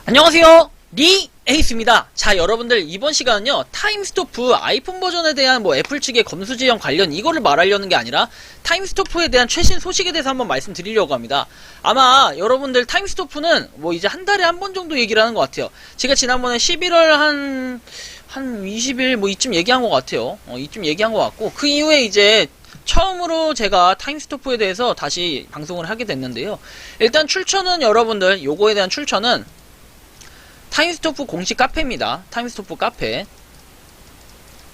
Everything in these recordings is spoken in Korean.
안녕하세요, 리에이스입니다. 자, 여러분들 이번 시간은요, 타임스토프 아이폰 버전에 대한 애플 측의 검수 지연 관련 이거를 말하려는 게 아니라 타임스토프에 대한 최신 소식에 대해서 한번 말씀드리려고 합니다. 아마 여러분들 타임스토프는 이제 한 달에 한 번 정도 얘기를 하는 것 같아요. 제가 지난번에 11월 한 20일 이쯤 얘기한 것 같아요. 이쯤 얘기한 것 같고, 그 이후에 이제 처음으로 제가 타임스토프에 대해서 다시 방송을 하게 됐는데요. 일단 출처는 여러분들, 요거에 대한 출처는 타임스토프 공식 카페입니다. 타임스토프 카페.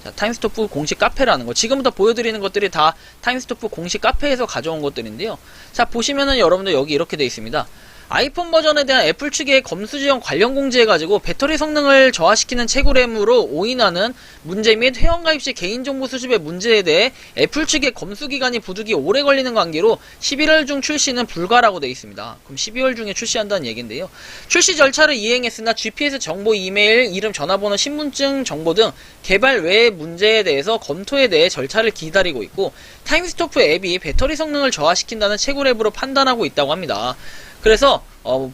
자, 타임스토프 공식 카페라는 거. 지금부터 보여드리는 것들이 다 타임스토프 공식 카페에서 가져온 것들인데요. 자, 보시면은 여러분들 여기 이렇게 되어 있습니다. 아이폰 버전에 대한 애플 측의 검수 지연 관련 공지해가지고 배터리 성능을 저하시키는 채굴램으로 오인하는 문제 및 회원가입 시 개인정보 수집의 문제에 대해 애플 측의 검수 기간이 부득이 오래 걸리는 관계로 11월 중 출시는 불가라고 되어 있습니다. 그럼 12월 중에 출시한다는 얘기인데요. 출시 절차를 이행했으나 GPS 정보, 이메일, 이름, 전화번호, 신분증 정보 등 개발 외의 문제에 대해서 검토에 대해 절차를 기다리고 있고, 타임스토프 앱이 배터리 성능을 저하시킨다는 채굴 앱으로 판단하고 있다고 합니다. 그래서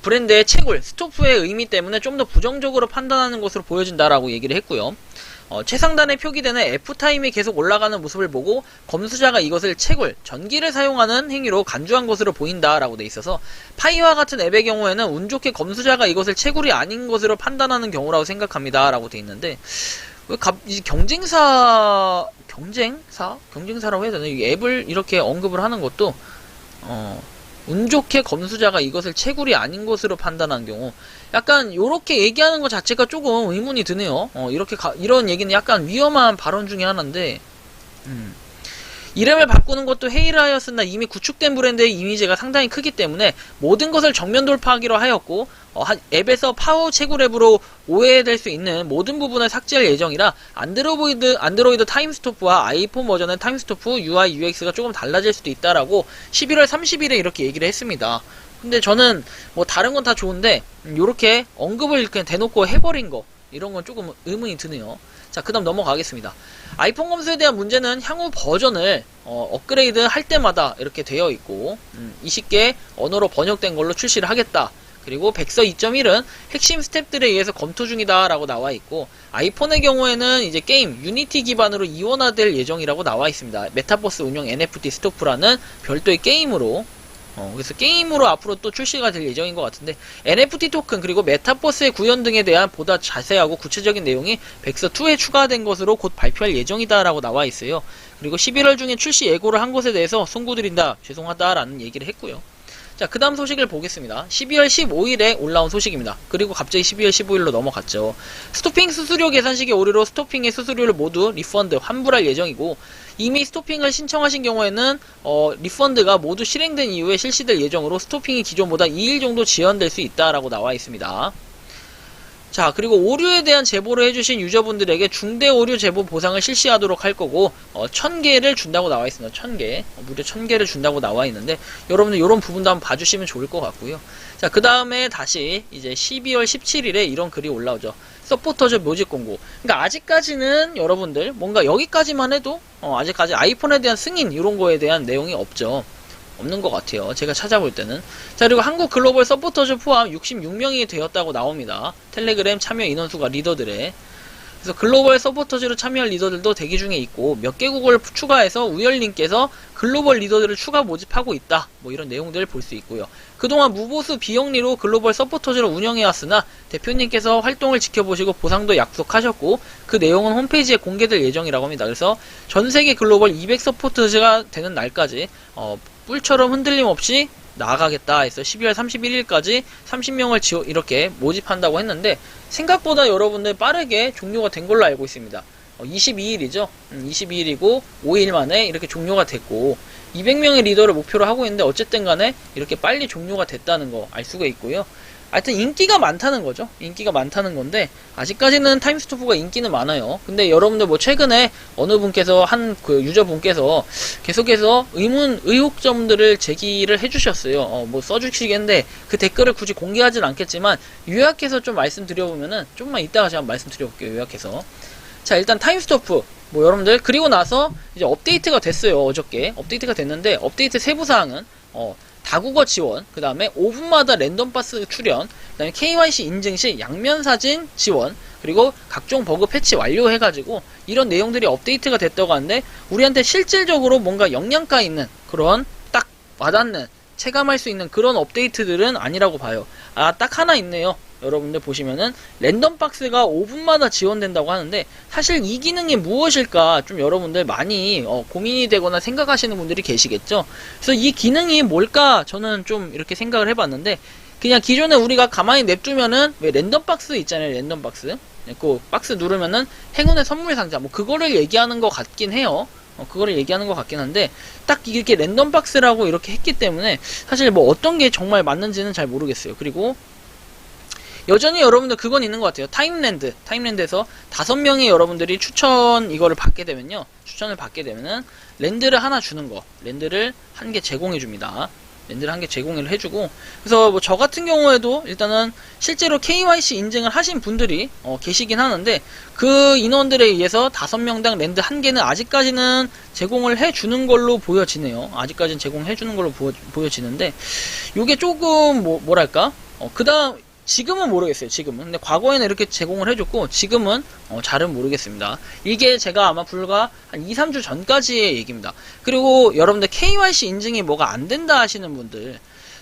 브랜드의 채굴, 스토프의 의미 때문에 좀 더 부정적으로 판단하는 것으로 보여진다라고 얘기를 했고요. 최상단에 표기되는 F타임이 계속 올라가는 모습을 보고 검수자가 이것을 채굴, 전기를 사용하는 행위로 간주한 것으로 보인다라고 돼 있어서, 파이와 같은 앱의 경우에는 운 좋게 검수자가 이것을 채굴이 아닌 것으로 판단하는 경우라고 생각합니다 라고 돼 있는데, 왜 경쟁사라고 해야 되나? 이 앱을 이렇게 언급을 하는 것도 운 좋게 검수자가 이것을 채굴이 아닌 것으로 판단한 경우, 약간 요렇게 얘기하는 것 자체가 조금 의문이 드네요. 이런 얘기는 약간 위험한 발언 중에 하나인데, 이름을 바꾸는 것도 회의를 하였으나 이미 구축된 브랜드의 이미지가 상당히 크기 때문에 모든 것을 정면 돌파하기로 하였고, 앱에서 파워 채굴 앱으로 오해될 수 있는 모든 부분을 삭제할 예정이라 안드로이드 타임스토프와 아이폰 버전의 타임스토프 UI UX가 조금 달라질 수도 있다라고 11월 30일에 이렇게 얘기를 했습니다. 근데 저는 다른 건 다 좋은데 요렇게 언급을 그냥 대놓고 해버린 거, 이런 건 조금 의문이 드네요. 자, 그 다음 넘어가겠습니다. 아이폰 검수에 대한 문제는 향후 버전을 업그레이드 할 때마다 이렇게 되어 있고, 20개 언어로 번역된 걸로 출시를 하겠다. 그리고 백서 2.1은 핵심 스텝들에 의해서 검토 중이다 라고 나와 있고, 아이폰의 경우에는 이제 게임 유니티 기반으로 이원화될 예정이라고 나와 있습니다. 메타버스 운영 NFT 스토프라는 별도의 게임으로, 그래서 게임으로 앞으로 또 출시가 될 예정인 것 같은데, NFT 토큰 그리고 메타버스의 구현 등에 대한 보다 자세하고 구체적인 내용이 백서 2에 추가된 것으로 곧 발표할 예정이다 라고 나와 있어요. 그리고 11월 중에 출시 예고를 한 것에 대해서 송구드린다, 죄송하다라는 얘기를 했고요. 자, 그 다음 소식을 보겠습니다. 12월 15일에 올라온 소식입니다. 그리고 갑자기 12월 15일로 넘어갔죠. 스토핑 수수료 계산식의 오류로 스토핑의 수수료를 모두 리펀드, 환불할 예정이고, 이미 스토핑을 신청하신 경우에는 리펀드가 모두 실행된 이후에 실시될 예정으로 스토핑이 기존보다 2일 정도 지연될 수 있다라고 나와 있습니다. 자, 그리고 오류에 대한 제보를 해주신 유저분들에게 중대 오류 제보 보상을 실시하도록 할 거고, 1000개를 준다고 나와 있습니다. 1000개. 무려 1000개를 준다고 나와 있는데, 여러분들 이런 부분도 한번 봐주시면 좋을 것 같고요. 자, 그 다음에 다시 이제 12월 17일에 이런 글이 올라오죠. 서포터즈 모집 공고. 그러니까 아직까지는 여러분들 뭔가 여기까지만 해도 아직까지 아이폰에 대한 승인 이런 거에 대한 내용이 없는 것 같아요. 제가 찾아볼 때는. 자, 그리고 한국 글로벌 서포터즈 포함 66명이 되었다고 나옵니다. 텔레그램 참여 인원수가 리더들의. 그래서 글로벌 서포터즈로 참여할 리더들도 대기 중에 있고, 몇 개국을 추가해서 우열님께서 글로벌 리더들을 추가 모집하고 있다, 이런 내용들을 볼 수 있고요. 그동안 무보수 비영리로 글로벌 서포터즈를 운영해왔으나 대표님께서 활동을 지켜보시고 보상도 약속하셨고, 그 내용은 홈페이지에 공개될 예정이라고 합니다. 그래서 전세계 글로벌 200 서포터즈가 되는 날까지 뿔처럼 흔들림 없이 나아가겠다 해서 12월 31일까지 30명을 이렇게 모집한다고 했는데, 생각보다 여러분들 빠르게 종료가 된 걸로 알고 있습니다. 22일이죠. 22일이고 5일 만에 이렇게 종료가 됐고, 200명의 리더를 목표로 하고 있는데 어쨌든 간에 이렇게 빨리 종료가 됐다는 거 알 수가 있고요. 하여튼 인기가 많다는 거죠. 인기가 많다는 건데, 아직까지는 타임스토프가 인기는 많아요. 근데 여러분들 최근에 어느 분께서 그 유저분께서 계속해서 의혹점들을 제기를 해주셨어요. 써주시겠는데 그 댓글을 굳이 공개하진 않겠지만 요약해서 좀 말씀드려보면은, 좀만 이따가 제가 말씀드려볼게요. 요약해서. 자, 일단 타임스토프 여러분들, 그리고 나서 이제 업데이트가 됐어요. 어저께 업데이트가 됐는데, 업데이트 세부사항은 다국어 지원, 그 다음에 5분마다 랜덤 박스 출연, 그 다음에 KYC 인증 시 양면 사진 지원, 그리고 각종 버그 패치 완료해가지고 이런 내용들이 업데이트가 됐다고 하는데, 우리한테 실질적으로 뭔가 영양가 있는 그런 딱 와닿는 체감할 수 있는 그런 업데이트들은 아니라고 봐요. 아, 딱 하나 있네요. 여러분들 보시면은 랜덤 박스가 5분마다 지원된다고 하는데, 사실 이 기능이 무엇일까 좀 여러분들 많이 고민이 되거나 생각하시는 분들이 계시겠죠. 그래서 이 기능이 뭘까 저는 좀 이렇게 생각을 해봤는데, 그냥 기존에 우리가 가만히 냅두면은 왜 랜덤 박스 있잖아요. 랜덤 박스, 그 박스 누르면은 행운의 선물 상자, 뭐 그거를 얘기하는 것 같긴 해요. 그거를 얘기하는 것 같긴 한데, 딱 이렇게 랜덤 박스라고 이렇게 했기 때문에 사실 뭐 어떤 게 정말 맞는지는 잘 모르겠어요. 그리고 여전히 여러분들 그건 있는 것 같아요. 타임랜드에서 5명의 여러분들이 이거를 받게 되면요, 추천을 받게 되면은 랜드를 하나 주는 거, 랜드를 한 개 제공해 줍니다. 랜드를 한 개 제공을 해주고, 그래서 뭐 저 같은 경우에도 일단은 실제로 KYC 인증을 하신 분들이 계시긴 하는데, 그 인원들에 의해서 5명당 랜드 한 개는 아직까지는 제공을 해주는 걸로 보여지네요. 아직까지는 제공해주는 걸로 보여지는데, 요게 조금 뭐랄까, 그 다음 지금은 모르겠어요. 지금은. 근데 과거에는 이렇게 제공을 해줬고, 지금은 잘은 모르겠습니다. 이게 제가 아마 불과 한 2, 3주 전까지의 얘기입니다. 그리고 여러분들 KYC 인증이 뭐가 안 된다 하시는 분들,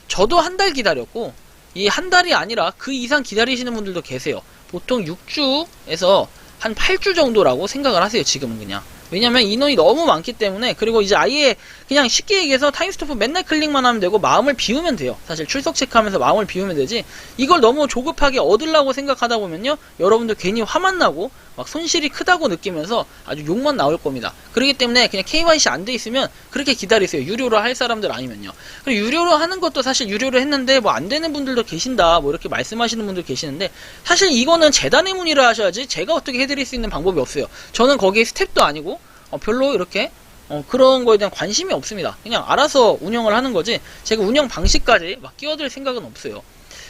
저도 한 달 기다렸고, 이 한 달이 아니라 그 이상 기다리시는 분들도 계세요. 보통 6주에서 한 8주 정도라고 생각을 하세요. 지금은 그냥. 왜냐면 인원이 너무 많기 때문에. 그리고 이제 아예 그냥 쉽게 얘기해서 타임스토프 맨날 클릭만 하면 되고 마음을 비우면 돼요. 사실 출석 체크하면서 마음을 비우면 되지, 이걸 너무 조급하게 얻으려고 생각하다 보면요, 여러분들 괜히 화만 나고 막 손실이 크다고 느끼면서 아주 욕만 나올 겁니다. 그렇기 때문에 그냥 KYC 안 돼 있으면 그렇게 기다리세요. 유료로 할 사람들 아니면요. 그리고 유료로 하는 것도 사실 유료로 했는데 뭐 안 되는 분들도 계신다, 뭐 이렇게 말씀하시는 분들 계시는데, 사실 이거는 재단의 문의를 하셔야지 제가 어떻게 해드릴 수 있는 방법이 없어요. 저는 거기에 스텝도 아니고 별로 이렇게 그런 거에 대한 관심이 없습니다. 그냥 알아서 운영을 하는 거지, 제가 운영 방식까지 막 끼어들 생각은 없어요.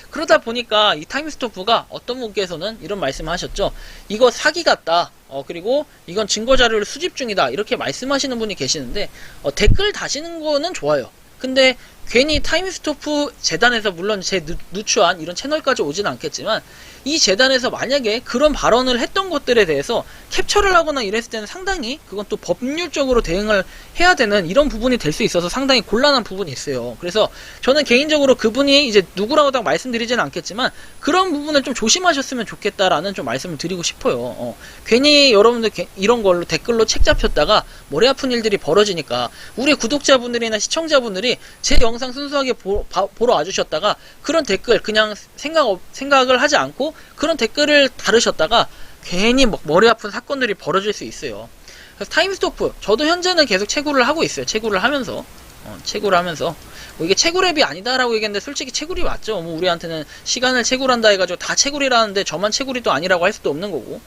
그러다 보니까 이 타임스토프가 어떤 분께서는 이런 말씀을 하셨죠. 이거 사기 같다. 그리고 이건 증거자료를 수집 중이다. 이렇게 말씀하시는 분이 계시는데, 댓글 다시는 거는 좋아요. 근데 괜히 타임스토프 재단에서, 물론 제 누추한 이런 채널까지 오진 않겠지만, 이 재단에서 만약에 그런 발언을 했던 것들에 대해서 캡처를 하거나 이랬을 때는 상당히 그건 또 법률적으로 대응을 해야 되는 이런 부분이 될 수 있어서 상당히 곤란한 부분이 있어요. 그래서 저는 개인적으로 그분이 이제 누구라고 딱 말씀드리지는 않겠지만, 그런 부분을 좀 조심하셨으면 좋겠다라는 좀 말씀을 드리고 싶어요. 괜히 여러분들 이런 걸로 댓글로 책 잡혔다가 머리 아픈 일들이 벌어지니까, 우리 구독자분들이나 시청자분들이 제 영상 순수하게 보러 와주셨다가 그런 댓글 그냥 생각을 하지 않고 그런 댓글을 다루셨다가 괜히 머리 아픈 사건들이 벌어질 수 있어요. 그래서 타임스토프, 저도 현재는 계속 채굴을 하고 있어요. 채굴을 하면서 뭐 이게 채굴앱이 아니다라고 얘기했는데, 솔직히 채굴이 맞죠. 뭐 우리한테는 시간을 채굴한다 해가지고 다 채굴이라는데 저만 채굴이 또 아니라고 할 수도 없는 거고.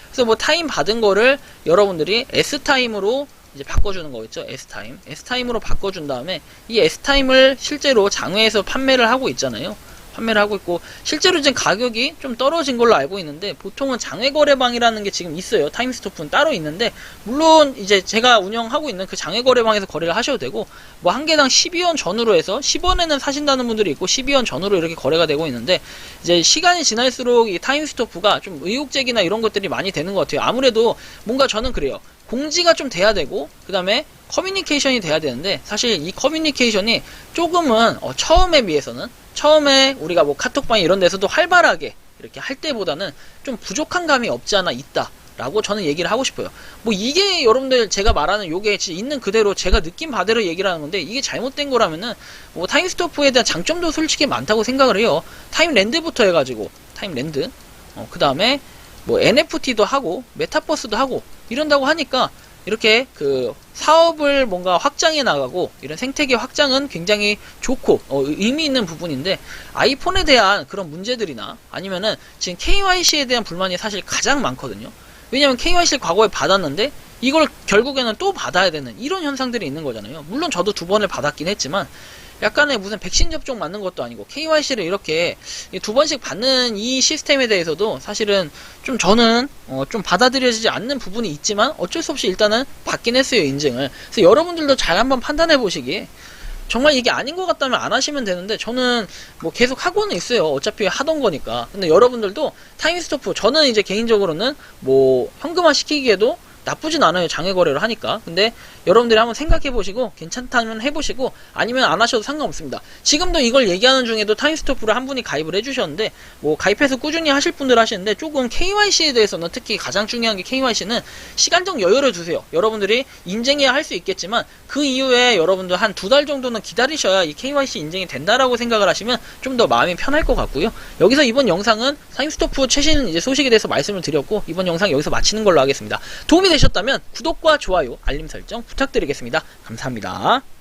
그래서 뭐 타임 받은 거를 여러분들이 S타임으로 이제 바꿔주는 거겠죠. S타임으로 바꿔준 다음에, 이 S타임을 실제로 장외에서 판매를 하고 있잖아요. 판매를 하고 있고, 실제로 지금 가격이 좀 떨어진 걸로 알고 있는데, 보통은 장외거래방이라는 게 지금 있어요. 타임스토프는 따로 있는데, 물론 이제 제가 운영하고 있는 그 장외거래방에서 거래를 하셔도 되고, 뭐 한 개당 12원 전후로 해서 10원에는 사신다는 분들이 있고 12원 전후로 이렇게 거래가 되고 있는데, 이제 시간이 지날수록 이 타임스토프가 좀 의혹제기나 이런 것들이 많이 되는 것 같아요. 아무래도 뭔가 저는 그래요. 공지가 좀 돼야 되고, 그 다음에 커뮤니케이션이 돼야 되는데, 사실 이 커뮤니케이션이 조금은 처음에 비해서는, 처음에 우리가 뭐 카톡방 이런 데서도 활발하게 이렇게 할 때보다는 좀 부족한 감이 없지 않아 있다 라고 저는 얘기를 하고 싶어요. 뭐 이게 여러분들 제가 말하는 요게 있는 그대로 제가 느낀 바대로 얘기를 하는 건데, 이게 잘못된 거라면은 뭐 타임스토프에 대한 장점도 솔직히 많다고 생각을 해요. 타임랜드부터 해가지고 타임랜드, 그 다음에 뭐 NFT도 하고 메타버스도 하고 이런다고 하니까, 이렇게 그 사업을 뭔가 확장해 나가고 이런 생태계 확장은 굉장히 좋고 의미 있는 부분인데, 아이폰에 대한 그런 문제들이나 아니면은 지금 KYC에 대한 불만이 사실 가장 많거든요. 왜냐면 KYC를 과거에 받았는데 이걸 결국에는 또 받아야 되는 이런 현상들이 있는 거잖아요. 물론 저도 2번을 받았긴 했지만, 약간의 무슨 백신 접종 맞는 것도 아니고 KYC를 이렇게 2번씩 받는 이 시스템에 대해서도 사실은 좀 저는 좀 받아들여지지 않는 부분이 있지만, 어쩔 수 없이 일단은 받긴 했어요, 인증을. 그래서 여러분들도 잘 한번 판단해 보시기에, 정말 이게 아닌 것 같다면 안 하시면 되는데 저는 뭐 계속 하고는 있어요. 어차피 하던 거니까. 근데 여러분들도 타임스토프, 저는 이제 개인적으로는 뭐 현금화 시키기에도 나쁘진 않아요. 장외 거래를 하니까. 근데 여러분들이 한번 생각해 보시고 괜찮다면 해보시고 아니면 안 하셔도 상관없습니다. 지금도 이걸 얘기하는 중에도 타임스토프를 한 분이 가입을 해주셨는데 뭐 가입해서 꾸준히 하실 분들 하시는데 조금 KYC에 대해서는 특히 가장 중요한 게 KYC는 시간적 여유를 두세요. 여러분들이 인증해야 할 수 있겠지만 그 이후에 여러분들 한 2달 정도는 기다리셔야 이 KYC 인증이 된다라고 생각을 하시면 좀 더 마음이 편할 것 같고요. 여기서 이번 영상은 타임스토프 최신 이제 소식에 대해서 말씀을 드렸고 이번 영상 여기서 마치는 걸로 하겠습니다. 도움이 되셨다면 구독과 좋아요, 알림 설정 부탁드리겠습니다. 감사합니다.